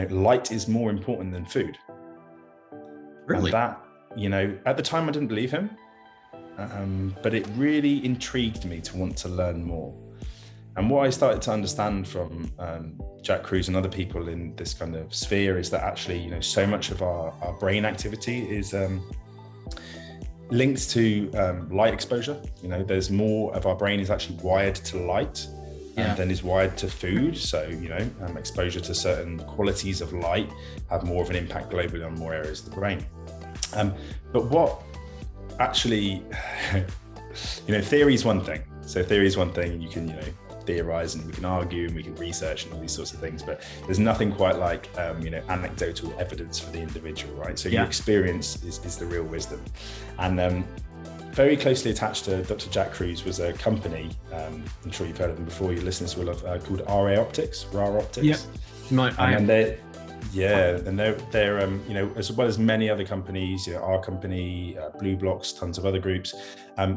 light is more important than food. Really? And that, at the time I didn't believe him, but it really intrigued me to want to learn more. And what I started to understand from Jack Kruse and other people in this kind of sphere is that actually, so much of our brain activity is linked to light exposure. There's more of our brain is actually wired to light than is wired to food. So, exposure to certain qualities of light have more of an impact globally on more areas of the brain. But what actually, theory is one thing. So theory is one thing, and you can, theorize and we can argue and we can research and all these sorts of things, but there's nothing quite like anecdotal evidence for the individual, right? So your experience is the real wisdom. And very closely attached to Dr. Jack Kruse was a company, I'm sure you've heard of them before, your listeners will have, called RA Optics, RA Optics. They're as well as many other companies, our company, Blue Blocks, tons of other groups,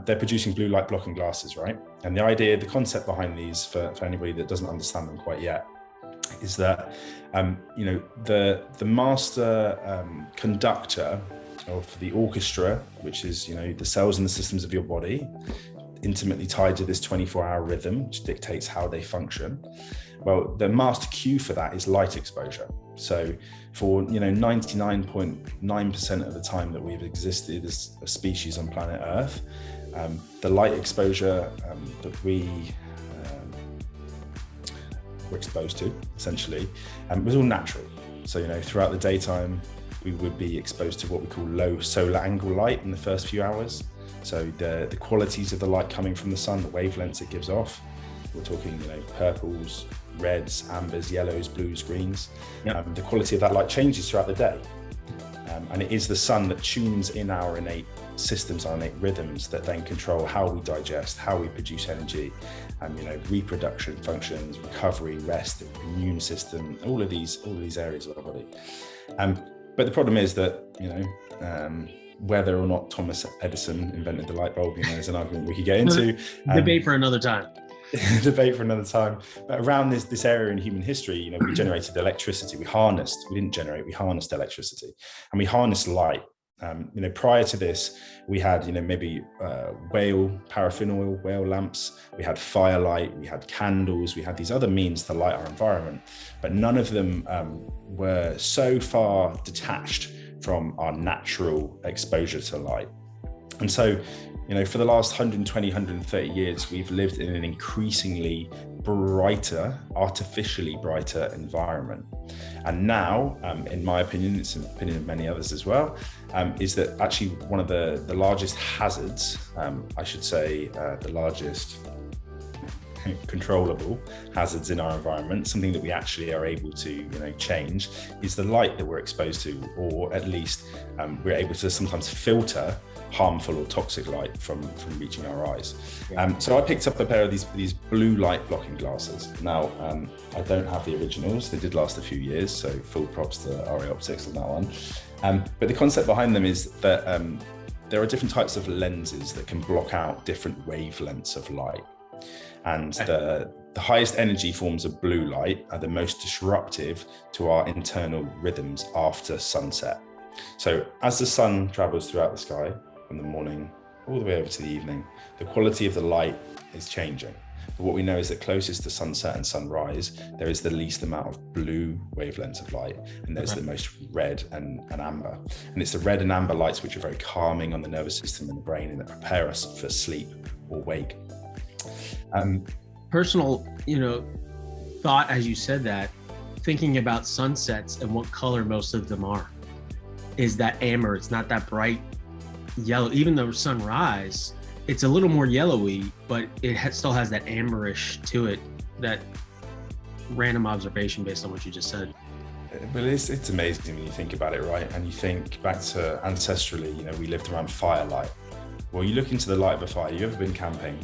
they're producing blue light blocking glasses, right? And the concept behind these, for anybody that doesn't understand them quite yet, is that the master conductor of the orchestra, which is the cells and the systems of your body, intimately tied to this 24-hour rhythm, which dictates how they function. Well, the master cue for that is light exposure. So for 99.9% of the time that we've existed as a species on planet Earth, the light exposure that we were exposed to, essentially, was all natural. So throughout the daytime, we would be exposed to what we call low solar angle light in the first few hours. So the qualities of the light coming from the sun, the wavelengths it gives off, we're talking purples, reds, ambers, yellows, blues, greens. The quality of that light changes throughout the day. And it is the sun that tunes in our innate systems, our innate rhythms, that then control how we digest, how we produce energy, reproduction functions, recovery, rest, immune system, all of these areas of our body. But the problem is that, whether or not Thomas Edison invented the light bulb, is an argument we could get into. Debate for another time. Debate for another time. But around this area in human history, we generated electricity. We harnessed electricity, and we harnessed light. Prior to this, we had, maybe paraffin oil, whale lamps, we had firelight, we had candles, we had these other means to light our environment, but none of them were so far detached from our natural exposure to light. And so, for the last 120, 130 years, we've lived in an increasingly brighter, artificially brighter environment. And now, in my opinion, it's an opinion of many others as well, is that actually one of the largest hazards, the largest controllable hazards in our environment, something that we actually are able to change, is the light that we're exposed to, or at least we're able to sometimes filter harmful or toxic light from reaching our eyes. So I picked up a pair of these blue light blocking glasses. Now, I don't have the originals. They did last a few years, so full props to RA Optics on that one. But the concept behind them is that there are different types of lenses that can block out different wavelengths of light. And the highest energy forms of blue light are the most disruptive to our internal rhythms after sunset. So as the sun travels throughout the sky from the morning all the way over to the evening, the quality of the light is changing. But what we know is that closest to sunset and sunrise, there is the least amount of blue wavelengths of light, and there's the most red and amber. And it's the red and amber lights which are very calming on the nervous system and the brain, and that prepare us for sleep or wake. Personal, thought as you said that, thinking about sunsets and what color most of them are, is that amber. It's not that bright yellow. Even though sunrise, it's a little more yellowy, but it still has that amberish to it. That random observation based on what you just said. Well, it's amazing when you think about it, right? And you think back to ancestrally, we lived around firelight. Well, you look into the light of a fire. You ever been camping?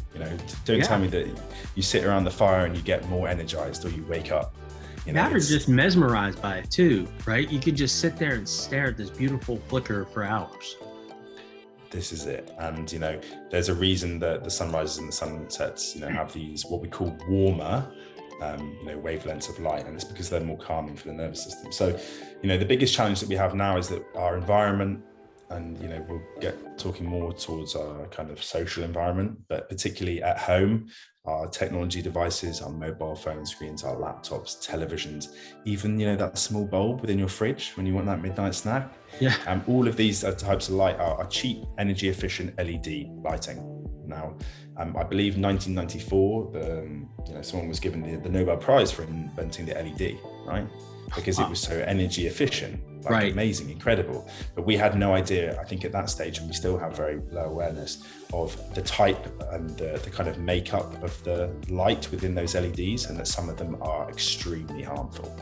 Don't tell me that you sit around the fire and you get more energized, or you wake up. That or just mesmerized by it too, right? You could just sit there and stare at this beautiful flicker for hours. This is it. And, there's a reason that the sunrises and the sunsets, have these, what we call warmer wavelengths of light, and it's because they're more calming for the nervous system. So, the biggest challenge that we have now is that our environment, and we'll get talking more towards our kind of social environment, but particularly at home, our technology devices, our mobile phone screens, our laptops, televisions, even that small bulb within your fridge when you want that midnight snack. Yeah. All of these types of light are cheap, energy efficient LED lighting. Now, I believe 1994, someone was given the Nobel Prize for inventing the LED, right? Because it was so energy efficient, right. Amazing, incredible. But we had no idea, I think, at that stage, and we still have very low awareness of the type and the kind of makeup of the light within those LEDs, and that some of them are extremely harmful.